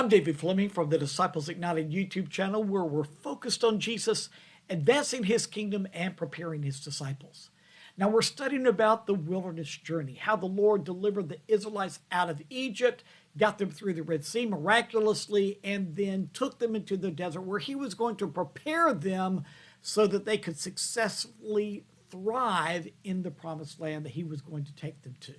I'm David Fleming from the Disciples Ignited YouTube channel, where we're focused on Jesus, advancing his kingdom and preparing his disciples. Now we're studying about the wilderness journey, how the Lord delivered the Israelites out of Egypt, got them through the Red Sea miraculously, and then took them into the desert where he was going to prepare them so that they could successfully thrive in the promised land that he was going to take them to.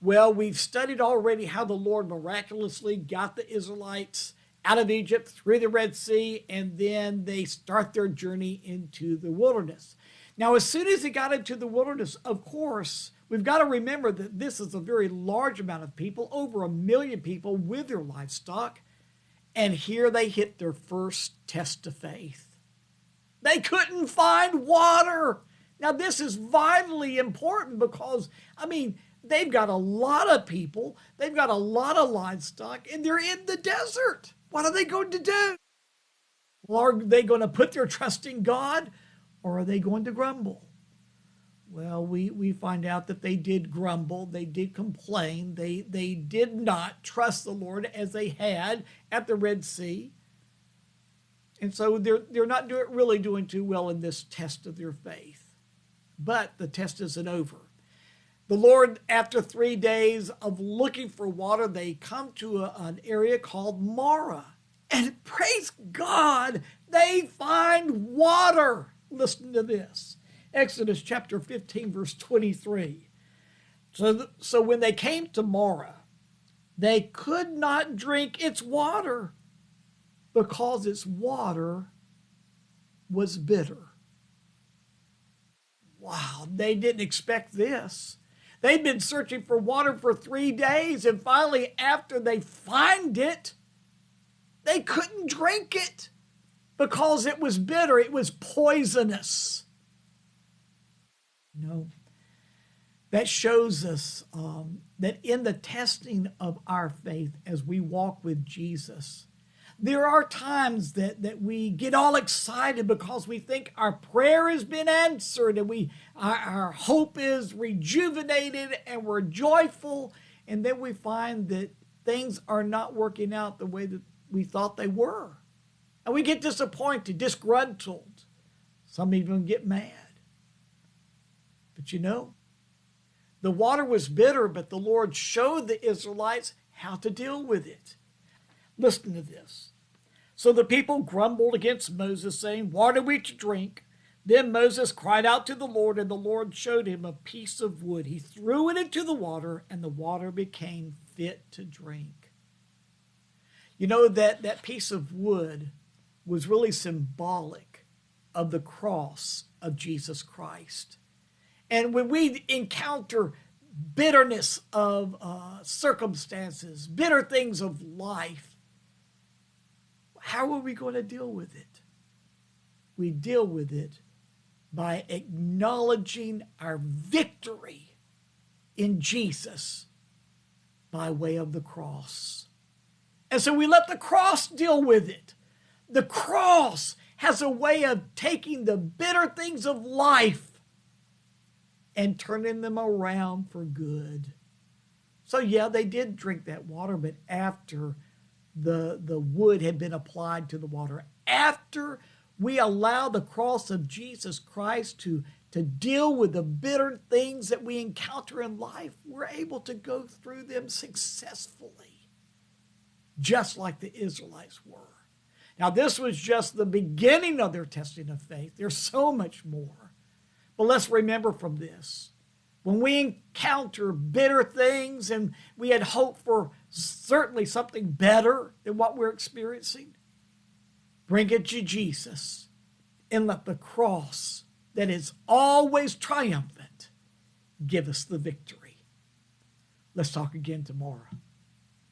Well, we've studied already how the Lord miraculously got the Israelites out of Egypt, through the Red Sea, and then they start their journey into the wilderness. Now, as soon as they got into the wilderness, of course, we've got to remember that this is a very large amount of people, over 1 million people with their livestock, and here they hit their first test of faith. They couldn't find water. Now, this is vitally important because, they've got a lot of people, they've got a lot of livestock, and they're in the desert. What are they going to do? Well, are they going to put their trust in God, or are they going to grumble? Well, we find out that they did grumble, they did complain, they did not trust the Lord as they had at the Red Sea. And so they're not really doing too well in this test of their faith. But the test isn't over. The Lord, after 3 days of looking for water, they come to an area called Marah. And praise God, they find water. Listen to this. Exodus chapter 15, verse 23. So when they came to Marah, they could not drink its water because its water was bitter. Wow, they didn't expect this. They'd been searching for water for 3 days, and finally, after they find it, they couldn't drink it because it was bitter. It was poisonous. That shows us that in the testing of our faith as we walk with Jesus, there are times that we get all excited because we think our prayer has been answered, and our hope is rejuvenated, and we're joyful, and then we find that things are not working out the way that we thought they were. And we get disappointed, disgruntled. Some even get mad. But the water was bitter, but the Lord showed the Israelites how to deal with it. Listen to this. So the people grumbled against Moses, saying, "What are we to drink?" Then Moses cried out to the Lord, and the Lord showed him a piece of wood. He threw it into the water, and the water became fit to drink. That piece of wood was really symbolic of the cross of Jesus Christ. And when we encounter bitterness of circumstances, bitter things of life, how are we going to deal with it? We deal with it by acknowledging our victory in Jesus by way of the cross. And so we let the cross deal with it. The cross has a way of taking the bitter things of life and turning them around for good. So yeah, they did drink that water, but after the wood had been applied to the water, after we allow the cross of Jesus Christ to deal with the bitter things that we encounter in life, we're able to go through them successfully, just like the Israelites were. Now, this was just the beginning of their testing of faith. There's so much more. But let's remember from this, when we encounter bitter things and we had hope for certainly something better than what we're experiencing, bring it to Jesus and let the cross that is always triumphant give us the victory. Let's talk again tomorrow.